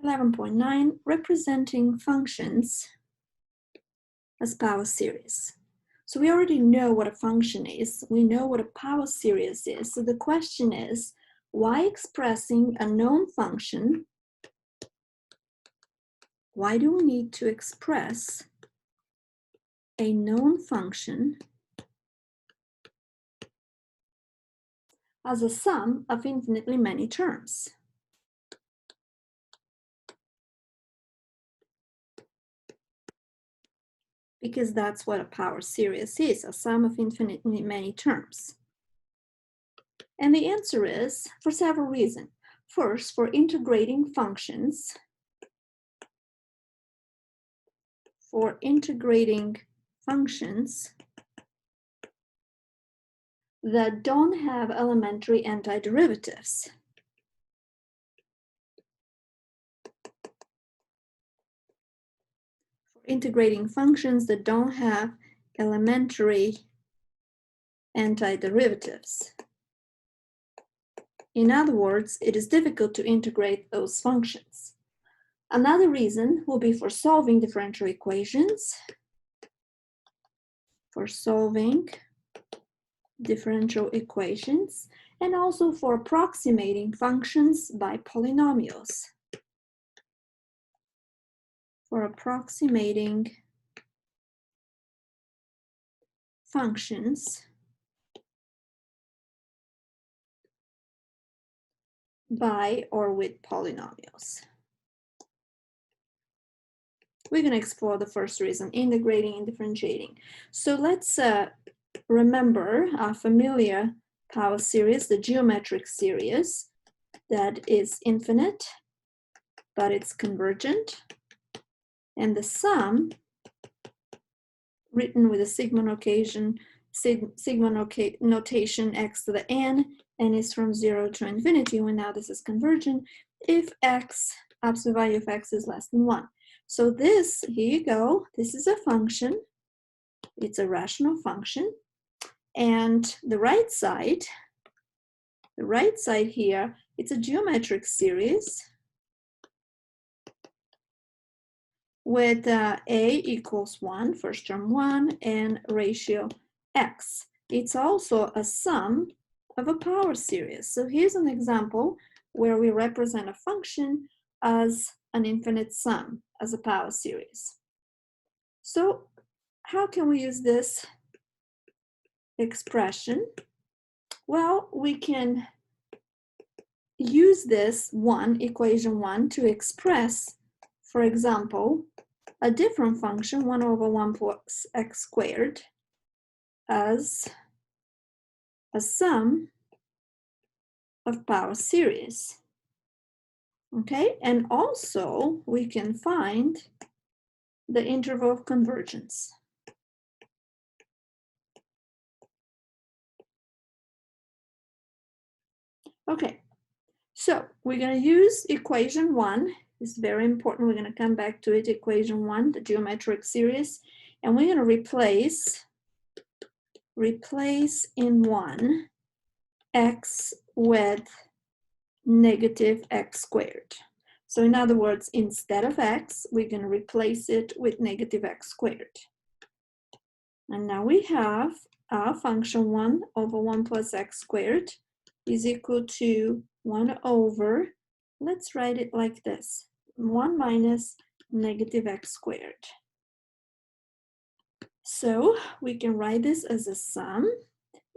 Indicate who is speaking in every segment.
Speaker 1: 11.9, representing functions as power series. So we already know what a function is. We know what a power series is. So the question is, why expressing a known function, why do we need to express a known function as a sum of infinitely many terms? Because that's what a power series is, a sum of infinitely many terms. And the answer is for several reasons. First, for integrating functions, that don't have elementary antiderivatives. For integrating functions that don't have elementary antiderivatives. In other words, it is difficult to integrate those functions. Another reason will be for solving differential equations. And also for approximating functions by polynomials. For approximating functions by or with polynomials. We're going to explore the first reason, integrating and differentiating. So let's remember a familiar power series, the geometric series, that is infinite, but it's convergent. And the sum, written with a sigma notation x to the n, and is from 0 to infinity, when now this is convergent, if x, absolute value of x is less than 1. So this, here you go, this is a function. It's a rational function. And the right side here, it's a geometric series with a equals 1, first term 1, and ratio x. It's also a sum of a power series. So here's an example where we represent a function as an infinite sum, as a power series. So how can we use this expression? Well, we can use this equation 1, to express, for example, a different function, 1 over 1 plus x squared, as a sum of power series. Okay, and also we can find the interval of convergence. Okay, so we're going to use equation 1. It's very important. We're going to come back to it, equation 1, the geometric series, and we're going to replace in 1 x with negative x squared. So in other words, instead of x, we're going to replace it with negative x squared. And now we have our function 1 over 1 plus x squared is equal to 1 over, let's write it like this, 1 minus negative x squared. So we can write this as a sum.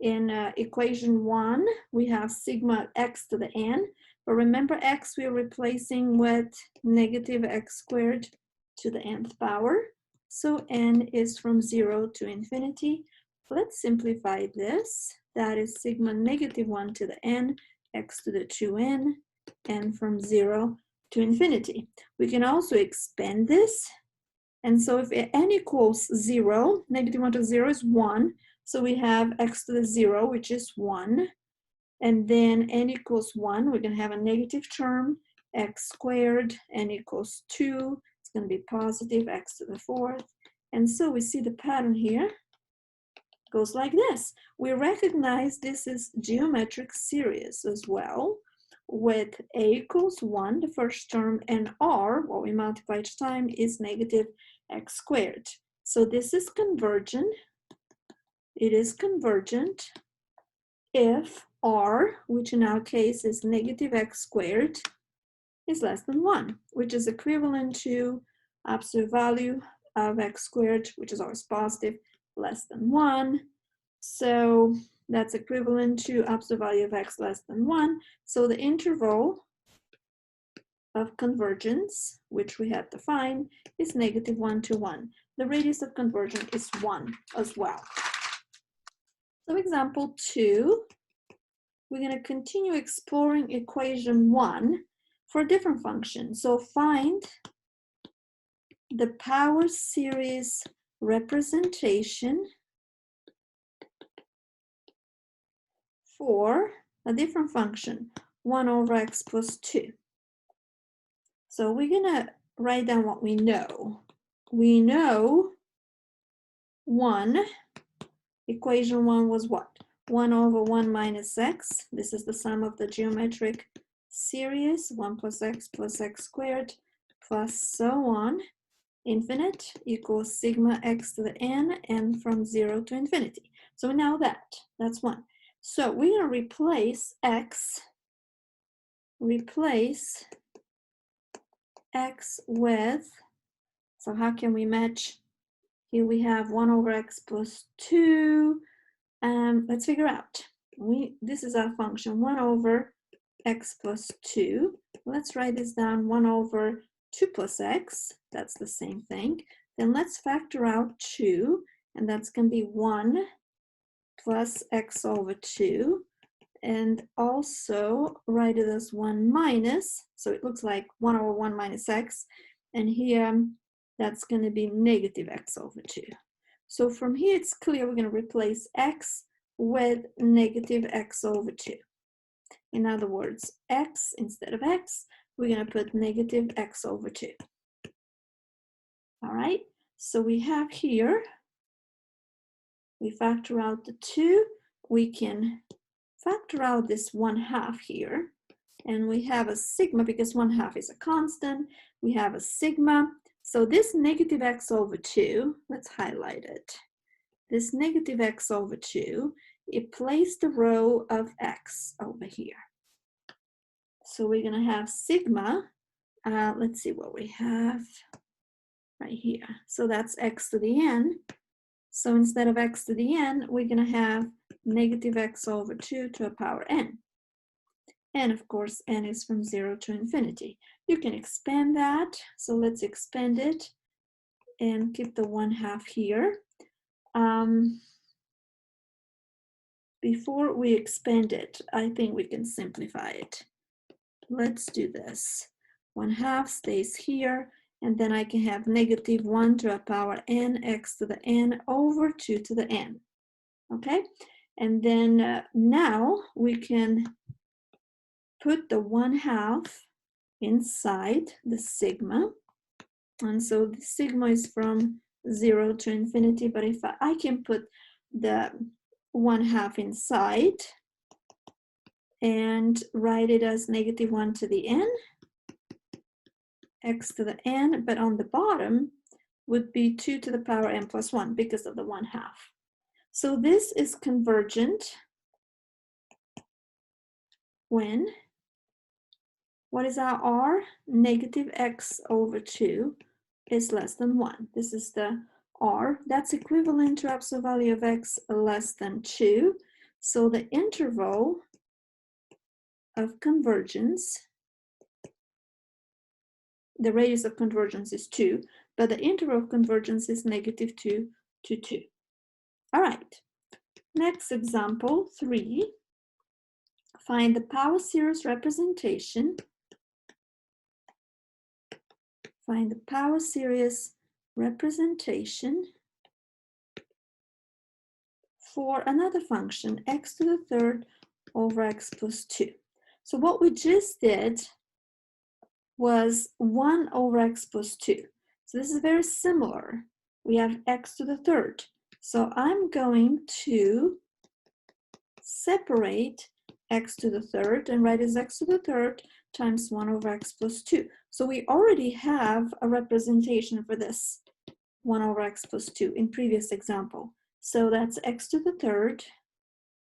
Speaker 1: In equation 1, we have sigma x to the n, but remember x we're replacing with negative x squared to the nth power. So n is from 0 to infinity. Let's simplify this. That is sigma negative 1 to the n, x to the 2n, and from 0 to infinity. We can also expand this. And so if n equals 0, negative 1 to 0 is 1. So we have x to the 0, which is 1. And then n equals 1, we're going to have a negative term, x squared, n equals 2. It's going to be positive x to the 4th. And so we see the pattern here goes like this. We recognize this is geometric series as well. with a equals 1, the first term, and r, what we multiply each time, is negative x squared. So this is convergent. It is convergent if r, which in our case is negative x squared, is less than 1, which is equivalent to absolute value of x squared, which is always positive, less than 1. So that's equivalent to absolute value of x less than 1. So the interval of convergence, which we have defined, is negative 1 to 1. The radius of convergence is 1 as well. So example 2, we're going to continue exploring equation 1 for a different function. So find the power series representation for a different function, 1 over x plus 2. So we're going to write down what we know. We know 1, equation 1 was what? 1 over 1 minus x. This is the sum of the geometric series, 1 plus x squared, plus so on, infinite equals sigma x to the n, and from 0 to infinity. So we know that. That's 1. So we're going to replace x with, so how can we match? Here we have 1 over x plus 2. Let's figure out. This is our function, 1 over x plus 2. Let's write this down, 1 over 2 plus x. That's the same thing. Then let's factor out 2, and that's going to be 1 plus x over 2. And also write it as 1 minus, so it looks like 1 over 1 minus x. And here, that's going to be negative x over 2. So from here, it's clear we're going to replace x with negative x over 2. In other words, x instead of x, we're going to put negative x over 2. All right, so we have here, we factor out the 2, we can factor out this 1/2 here, and we have a sigma, because 1/2 is a constant, we have a sigma. So this negative x over 2, let's highlight it. This negative x over 2, it places the row of x over here. So we're going to have sigma, let's see what we have right here. So that's x to the n. So instead of x to the n, we're going to have negative x over 2 to the power n. And of course, n is from 0 to infinity. You can expand that. So let's expand it and keep the 1/2 here. Before we expand it, I think we can simplify it. Let's do this. 1/2 stays here, and then I can have negative 1 to the power n, x to the n over 2 to the n. Okay, and then now we can put the 1/2 inside the sigma. And so the sigma is from 0 to infinity, but if I can put the 1/2 inside and write it as negative 1 to the n, x to the n, but on the bottom would be 2 to the power n plus 1 because of the 1/2. So this is convergent when, what is our r? Negative x over 2 is less than 1. This is the r. That's equivalent to absolute value of x less than 2. So the interval of convergence, the radius of convergence is 2, but the interval of convergence is negative 2 to 2. All right, next example 3. Find the power series representation. Find the power series representation for another function, x to the third over x plus 2. So what we just did was 1 over x plus 2. So this is very similar. We have x to the third. So I'm going to separate x to the third and write as x to the third times 1 over x plus 2. So we already have a representation for this 1 over x plus 2 in previous example. So that's x to the third.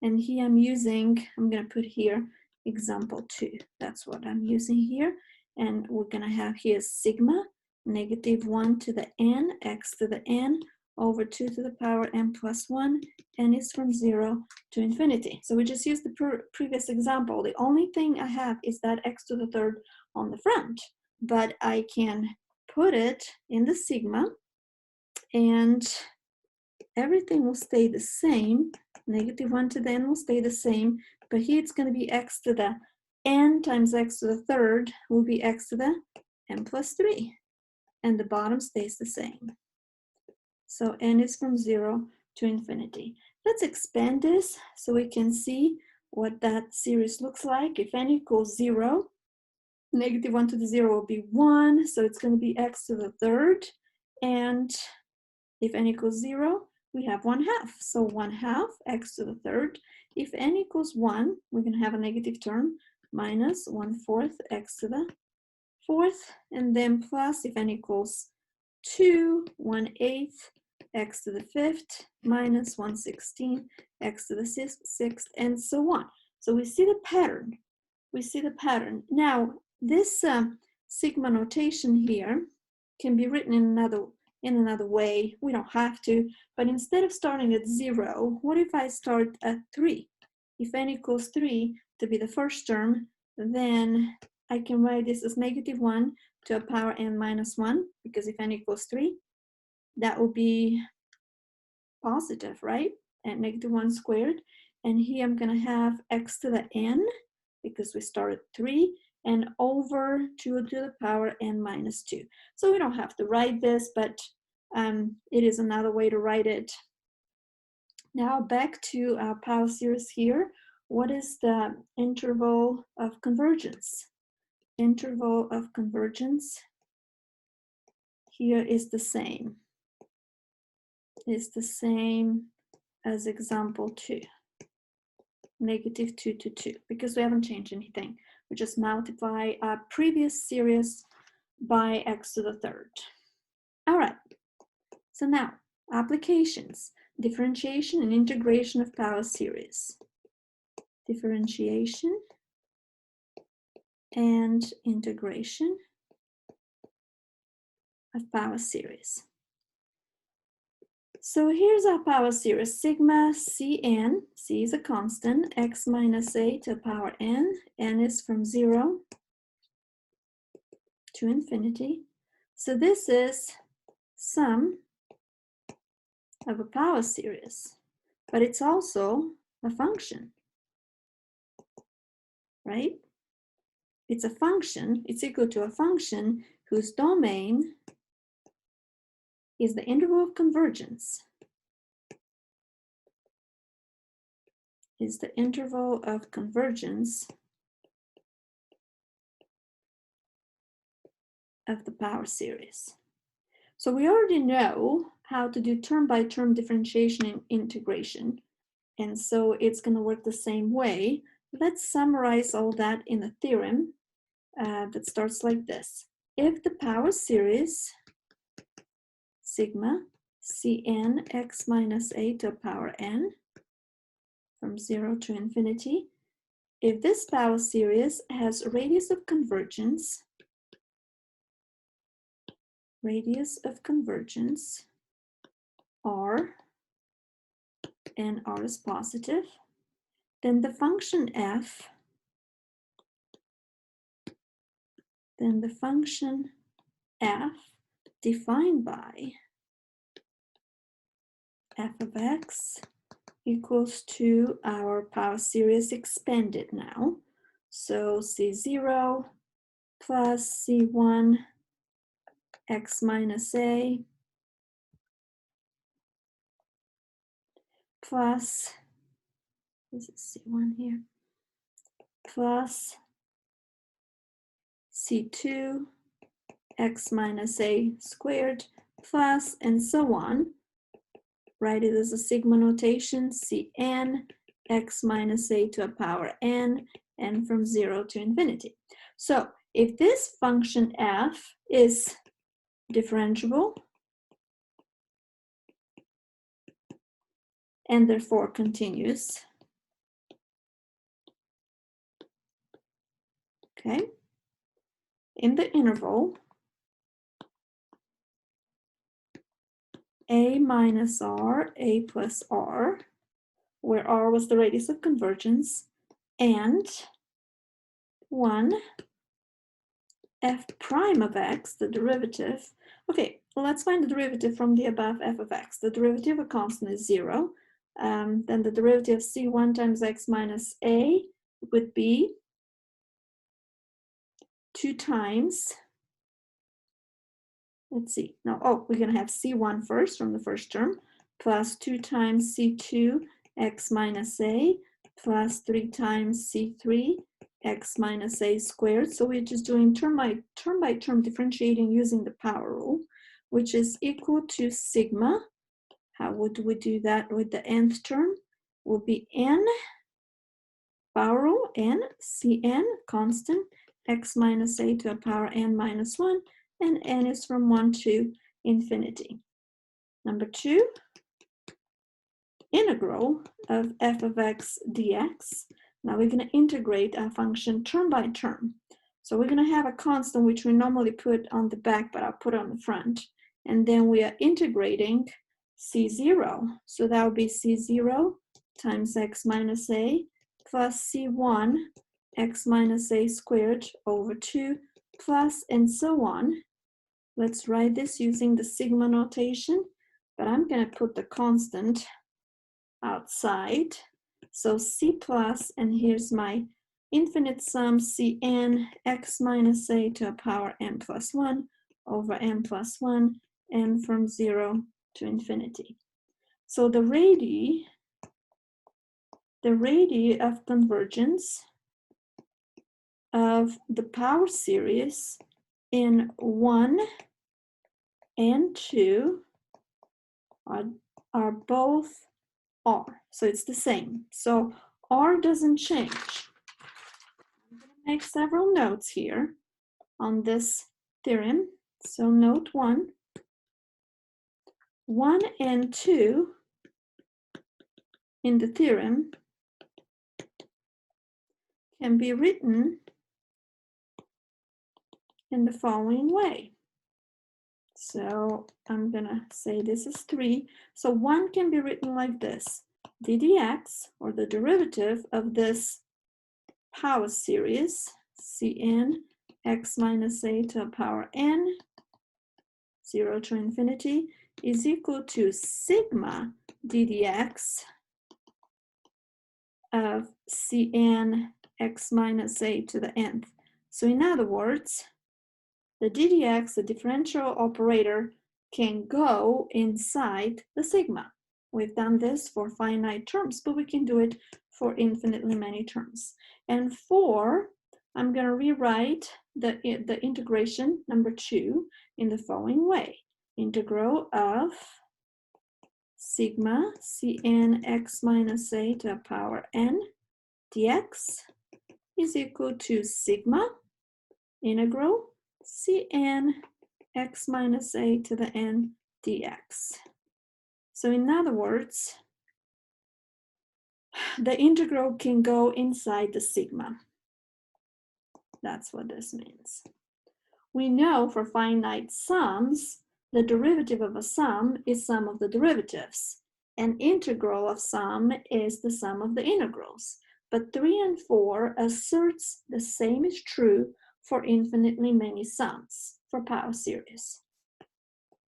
Speaker 1: And here I'm going to put here example 2. That's what I'm using here. And we're going to have here sigma negative 1 to the n, x to the n, over 2 to the power n plus 1, and is from 0 to infinity. So we just used the previous example. The only thing I have is that x to the third on the front, but I can put it in the sigma, and everything will stay the same. Negative 1 to the n will stay the same, but here it's going to be x to the n times x to the third will be x to the n plus 3, and the bottom stays the same. So n is from 0 to infinity. Let's expand this so we can see what that series looks like. If n equals 0, negative 1 to the 0 will be 1, so it's going to be x to the third. And if n equals 0, we have 1/2. So 1/2 x to the third. If n equals 1, we're going to have a negative term, minus 1/4 x to the fourth, and then plus, if n equals 2, 1/8 x to the fifth, minus 1/16 x to the sixth, and so on. So we see the pattern. We see the pattern. Now, this sigma notation here can be written in another way. We don't have to, but instead of starting at 0, what if I start at 3? If n equals 3 to be the first term, then I can write this as negative 1 to a power n minus 1, because if n equals 3, that will be positive, right? And negative 1 squared. And here I'm going to have x to the n, because we start at 3, and over 2 to the power n minus 2. So we don't have to write this, but it is another way to write it. Now back to our power series here. What is the interval of convergence? Interval of convergence here is the same. Is the same as example 2. Negative 2 to 2, because we haven't changed anything. We just multiply our previous series by x to the third. All right, so now applications, differentiation and integration of power series. Differentiation and integration of power series. So here's our power series, sigma Cn, C is a constant, x minus a to the power n, n is from 0 to infinity. So this is sum of a power series, but it's also a function, right? It's a function, it's equal to a function whose domain is the interval of convergence. Is the interval of convergence of the power series. So we already know how to do term-by-term differentiation and integration, and so it's going to work the same way. Let's summarize all that in a theorem that starts like this. If the power series sigma Cn x minus a to the power n from 0 to infinity, if this power series has radius of convergence r, and r is positive, then the function f, defined by f of x equals to our power series expanded now. So C0 plus C1 x minus a plus, this is C1 here, plus C2 x minus a squared plus, and so on. Write it as a sigma notation, Cn x minus a to a power n, and from 0 to infinity. So if this function f is differentiable and therefore continuous, okay, in the interval a minus r, a plus r, where r was the radius of convergence, and 1 f prime of x, the derivative. Okay, well, let's find the derivative from the above f of x. The derivative of a constant is 0. Then the derivative of c1 times x minus a would be 2 times, let's see, no, oh, we're going to have c1 first from the first term, plus 2 times c2 x minus a, plus 3 times c3 x minus a squared. So we're just doing term by term differentiating using the power rule, which is equal to sigma. How would we do that with the nth term? Will be n, power rule, n, cn, constant, x minus a to a power n minus 1, and n is from 1 to infinity. Number 2, integral of f of x dx. Now we're going to integrate our function term by term. So we're going to have a constant which we normally put on the back, but I'll put on the front. And then we are integrating c0. So that would be c0 times x minus a plus c1 x minus a squared over 2 plus and so on. Let's write this using the sigma notation, but I'm going to put the constant outside. So c plus, and here's my infinite sum cn x minus a to a power n plus 1 over n plus 1, and from 0 to infinity. So the radii of convergence of the power series in 1 and 2 are both r. So it's the same. So r doesn't change. I'm going to make several notes here on this theorem. So note 1. 1 and 2 in the theorem can be written in the following way. So I'm going to say this is 3. So 1 can be written like this. d dx, or the derivative of this power series, cn x minus a to the power n, 0 to infinity, is equal to sigma d dx of cn x minus a to the nth. So in other words, the d dx, the differential operator, can go inside the sigma. We've done this for finite terms, but we can do it for infinitely many terms. And 4, I'm going to rewrite the integration, number 2, in the following way. Integral of sigma cn x minus a to the power n dx is equal to sigma integral cn x minus a to the n dx. So in other words, the integral can go inside the sigma. That's what this means. We know for finite sums, the derivative of a sum is sum of the derivatives. An integral of sum is the sum of the integrals. But 3 and 4 asserts the same is true for infinitely many sums for power series.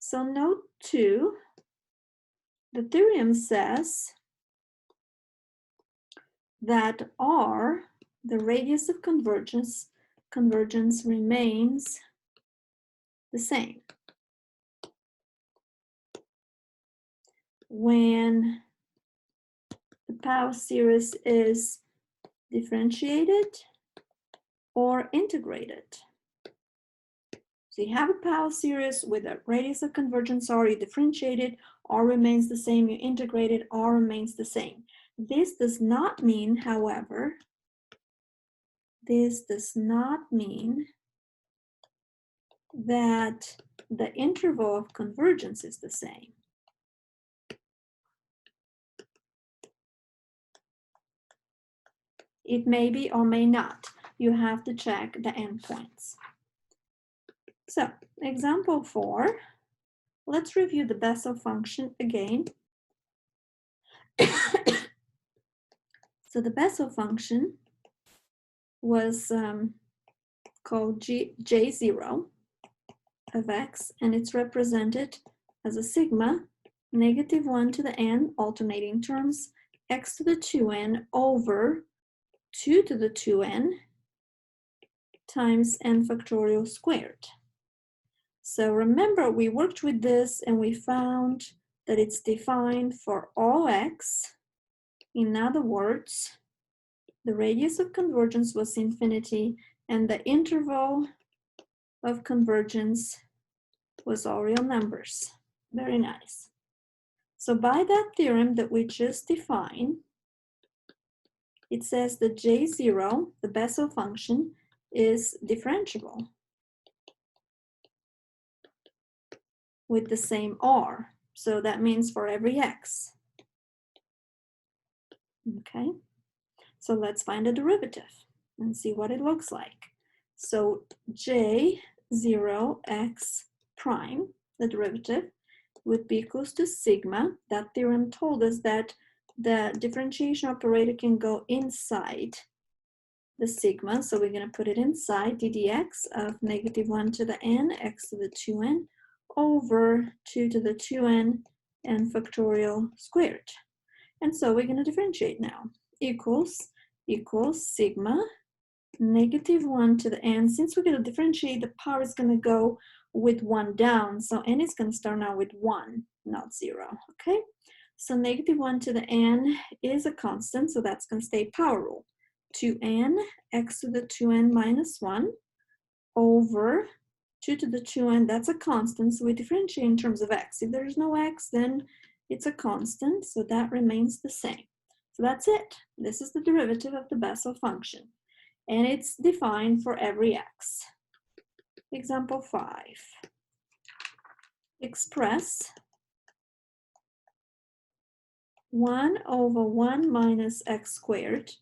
Speaker 1: So note 2, the theorem says that r, the radius of convergence remains the same when the power series is differentiated or integrated. So you have a power series with a radius of convergence r, you differentiate it, r remains the same, you integrate it, r remains the same. This does not mean, however, this does not mean that the interval of convergence is the same. It may be or may not. You have to check the endpoints. So, example 4, let's review the Bessel function again. So the Bessel function was called J0 of x, and it's represented as a sigma -1 to the n, alternating terms, x to the 2n over 2 to the 2n times n factorial squared. So remember, we worked with this and we found that it's defined for all x. In other words, the radius of convergence was infinity and the interval of convergence was all real numbers. Very nice. So by that theorem that we just defined, it says that J0, the Bessel function, is differentiable with the same R. So that means for every x. Okay, so let's find a derivative and see what it looks like. So J0x prime, the derivative, would be equals to sigma. That theorem told us that the differentiation operator can go inside the sigma, so we're going to put it inside ddx of -1 to the n, x to the 2n, over 2 to the 2n, n factorial squared. And so we're going to differentiate now. Equals sigma -1 to the n. Since we're going to differentiate, the power is going to go with 1 down, so n is going to start now with 1, not 0. Okay, so -1 to the n is a constant, so that's going to stay power rule. 2n, x to the 2n minus 1, over 2 to the 2n, that's a constant, so we differentiate in terms of x. If there's no x, then it's a constant, so that remains the same. So that's it. This is the derivative of the Bessel function, and it's defined for every x. Example 5. Express 1 over 1 minus x squared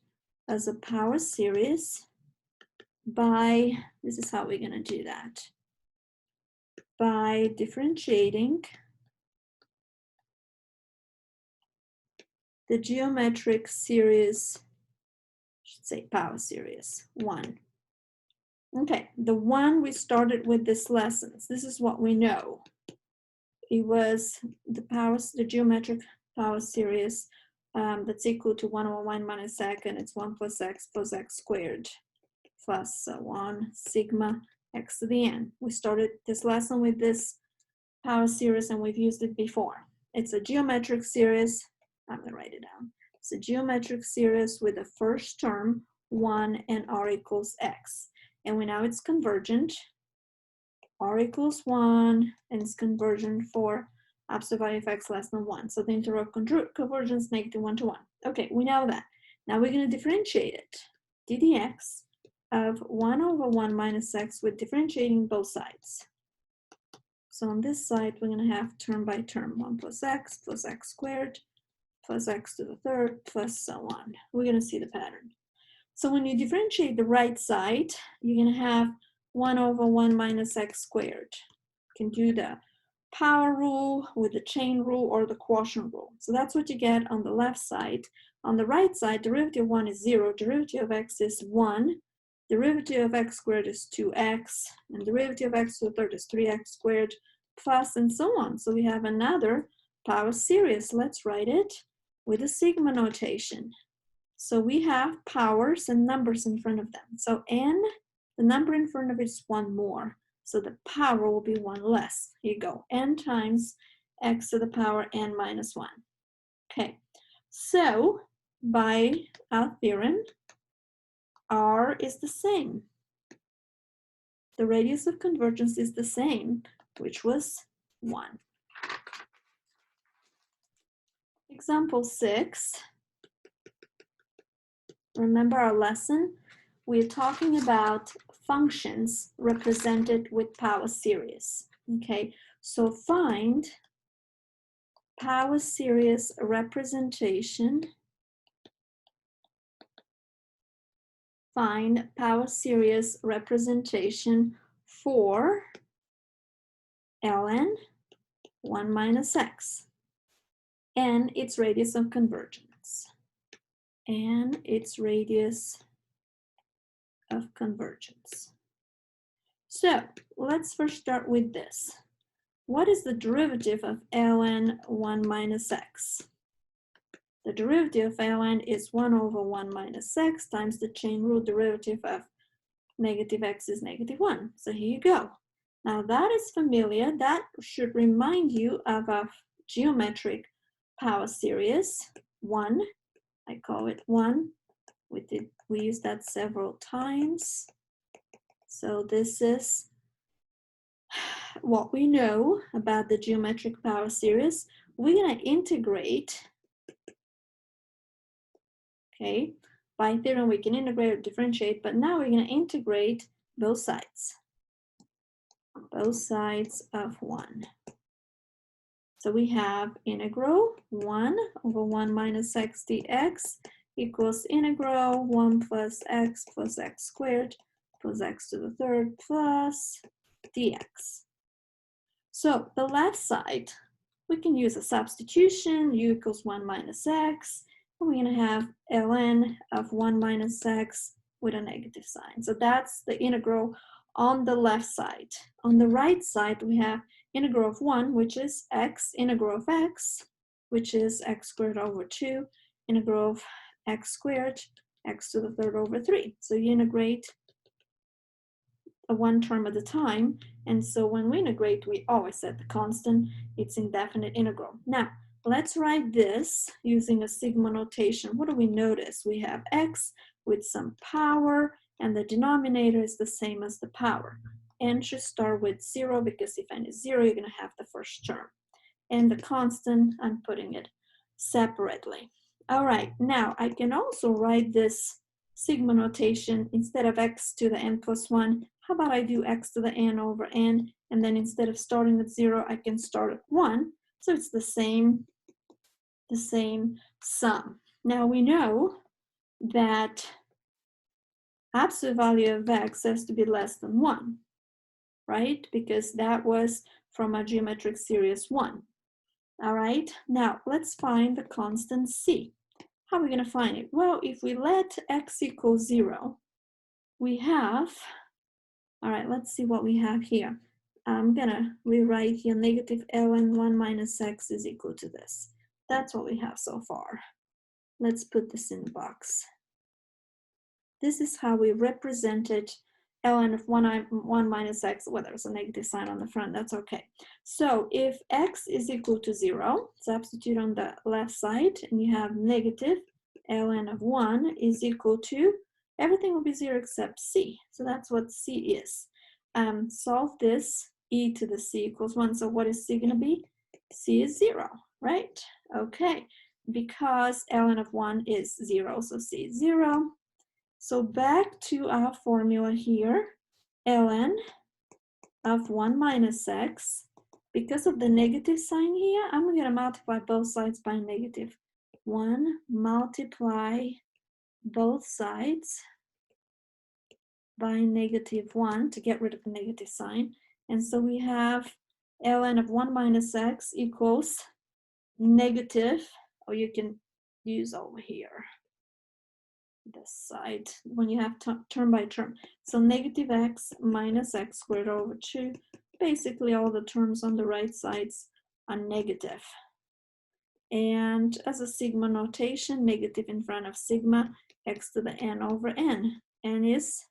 Speaker 1: as a power series by, this is how we're going to do that, by differentiating the geometric series, I should say power series 1. Okay, the 1 we started with this lesson. This is what we know. It was the geometric power series that's equal to 1 over 1 minus second. It's 1 plus x squared plus 1 sigma x to the n. We started this lesson with this power series and we've used it before. It's a geometric series. I'm going to write it down. It's a geometric series with the first term 1 and r equals x. And we know it's convergent. R equals 1 and it's convergent for absolute value of x less than 1. So the interval of convergence -1 to 1. Okay, we know that. Now we're going to differentiate it. ddx of 1 over 1 minus x with differentiating both sides. So on this side, we're going to have term by term, 1 plus x squared plus x to the third plus so on. We're going to see the pattern. So when you differentiate the right side, you're going to have 1 over 1 minus x squared. You can do the power rule with the chain rule or the quotient rule. So that's what you get on the left side. On the right side, derivative of 1 is 0, derivative of x is 1, derivative of x squared is 2x, and derivative of x to the third is 3x squared, plus and so on. So we have another power series. Let's write it with a sigma notation. So we have powers and numbers in front of them. So n, the number in front of it is 1 more. So the power will be 1 less. Here you go, n times x to the power n minus 1. Okay, so by our theorem, r is the same. The radius of convergence is the same, which was 1. Example 6. Remember our lesson? We're talking about functions represented with power series. Okay, so find power series representation. Find power series representation for ln 1 minus x and its radius of convergence. And its radius of convergence. So let's first start with this. What is the derivative of ln 1 minus x? The derivative of ln is 1 over 1 minus x times the chain rule derivative of negative x is negative 1. So here you go. Now that is familiar. That should remind you of a geometric power series, 1. I call it 1. We used that several times. So this is what we know about the geometric power series. We're going to integrate, okay, by theorem we can integrate or differentiate, but now we're going to integrate both sides of 1. So we have integral 1 over 1 minus x dx equals integral 1 plus x squared plus x to the third plus dx. So the left side, we can use a substitution, u equals 1 minus x, and we're going to have ln of 1 minus x with a negative sign. So that's the integral on the left side. On the right side, we have integral of 1, which is x, integral of x, which is x squared over 2, integral of x squared, x to the third over 3. So you integrate one term at a time, and so when we integrate, we always set the constant. It's indefinite integral. Now, let's write this using a sigma notation. What do we notice? We have x with some power, and the denominator is the same as the power. N should start with 0, because if n is 0, you're going to have the first term. And the constant, I'm putting it separately. All right, now I can also write this sigma notation instead of x to the n plus 1. How about I do x to the n over n, and then instead of starting at 0, I can start at 1. So it's the same sum. Now we know that absolute value of x has to be less than 1, right? Because that was from a geometric series 1. All right, now let's find the constant c. How are we going to find it? Well, if we let x equal 0, we have, all right, let's see what we have here. I'm going to rewrite here negative ln 1 minus x is equal to this. That's what we have so far. Let's put this in the box. This is how we represented ln of 1 minus x, well, there's a negative sign on the front, that's okay. So if x is equal to 0, substitute on the left side, and you have negative ln of 1 is equal to, everything will be 0 except c. So that's what c is. Solve this, e to the c equals 1. So what is c going to be? C is 0, right? Okay, because ln of 1 is 0, so c is 0. So back to our formula here, ln of 1 minus x. Because of the negative sign here, I'm going to multiply both sides by negative 1, multiply both sides by negative 1 to get rid of the negative sign. And so we have ln of 1 minus x equals negative, or you can use over here, this side, when you have term by term. So negative x minus x squared over 2. Basically, all the terms on the right sides are negative. And as a sigma notation, negative in front of sigma, x to the n over n. N is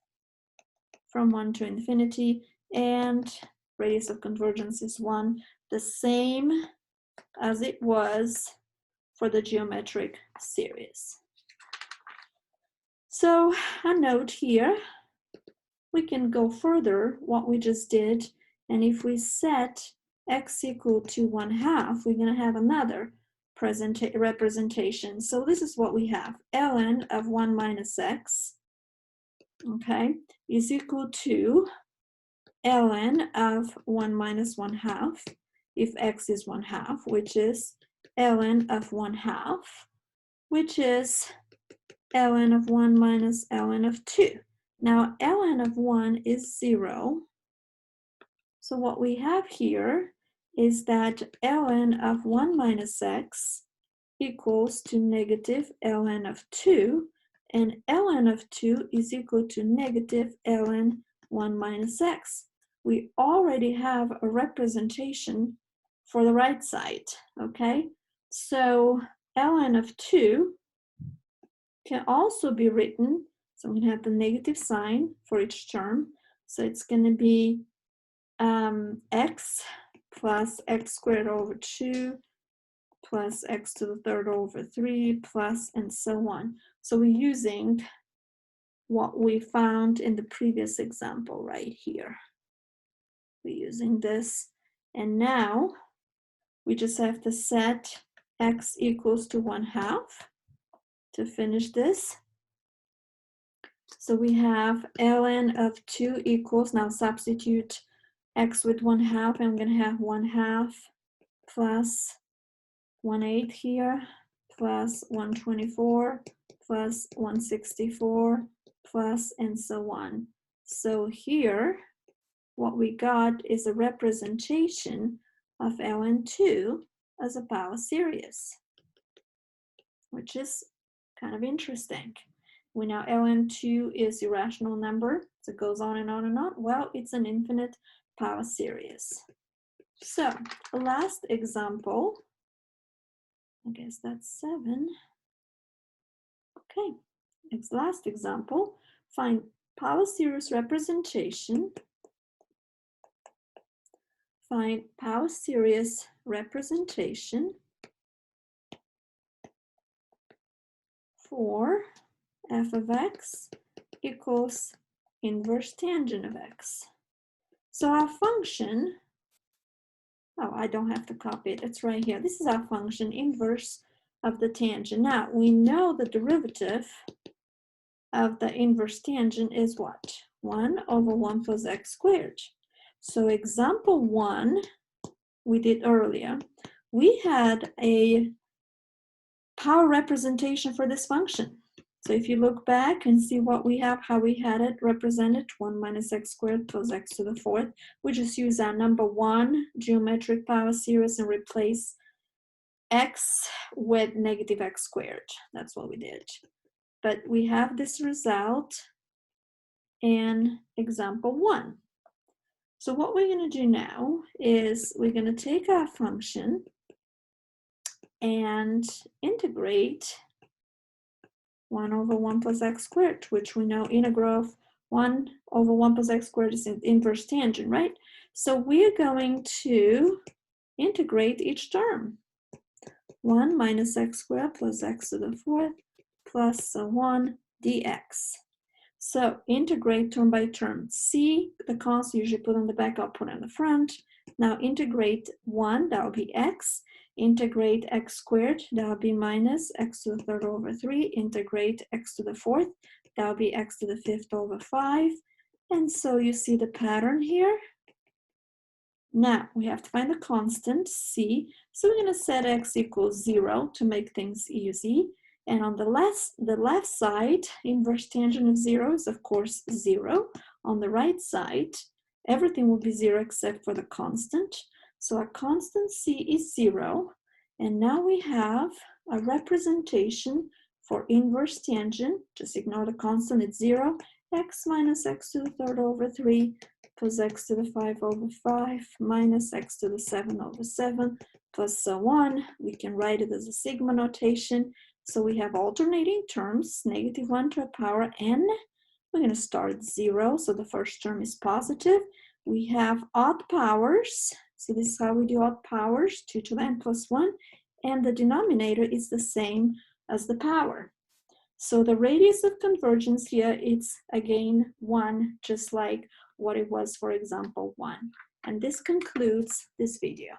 Speaker 1: from 1 to infinity, and radius of convergence is 1, the same as it was for the geometric series. So a note here, we can go further what we just did, and if we set x equal to 1/2, we're going to have another representation. So this is what we have. ln of 1 minus x, okay, is equal to ln of 1 minus 1/2 if x is 1/2, which is ln of 1/2, which is ln of 1 minus ln of 2. Now ln of 1 is 0. So what we have here is that ln of 1 minus x equals to negative ln of 2, and ln of 2 is equal to negative ln 1 minus x. We already have a representation for the right side, okay? So ln of 2 can also be written, so I'm going to have the negative sign for each term. So it's going to be x plus x squared over 2 plus x to the third over 3 plus and so on. So we're using what we found in the previous example right here. We're using this, and now we just have to set x equals to 1/2 to finish this. So we have ln of 2 equals, now substitute x with 1/2, and I'm going to have 1/2 plus 1/8 here, plus 124, plus 164, plus and so on. So here, what we got is a representation of ln 2 as a power series, which is kind of interesting. We know ln 2 is a rational number, so it goes on and on and on. Well, it's an infinite power series. So, last example, I guess that's 7. Okay, last example, find power series representation. Find power series representation for f of x equals inverse tangent of x. So our function, oh, I don't have to copy it, it's right here. This is our function, inverse of the tangent. Now, we know the derivative of the inverse tangent is what? 1 over 1 plus x squared. So example 1, we did earlier, we had a power representation for this function. So if you look back and see what we have, how we had it represented, 1 minus x squared plus x to the 4th, we just use our number 1 geometric power series and replace x with negative x squared. That's what we did. But we have this result in example 1. So what we're going to do now is we're going to take our function and integrate 1 over 1 plus x squared, which we know integral of 1 over 1 plus x squared is an inverse tangent, right? So we're going to integrate each term. 1 minus x squared plus x to the 4th plus so on dx. So integrate term by term. C, the constant usually put on the back, I'll put on the front. Now integrate 1, that will be x. Integrate x squared, that will be minus x to the 3rd over 3. Integrate x to the 4th, that will be x to the 5th over 5. And so you see the pattern here. Now we have to find the constant c. So we're going to set x equals 0 to make things easy. And on the left side, inverse tangent of 0 is of course 0. On the right side, everything will be 0 except for the constant. So our constant c is 0. And now we have a representation for inverse tangent. Just ignore the constant, it's 0. X minus x to the 3rd over 3 plus x to the 5 over 5 minus x to the 7 over 7 plus so on. We can write it as a sigma notation. So we have alternating terms, negative 1 to a power n. We're going to start at 0, so the first term is positive. We have odd powers, so this is how we do odd powers, 2 to the n plus 1, and the denominator is the same as the power. So the radius of convergence here, it's again 1, just like what it was for example 1. And this concludes this video.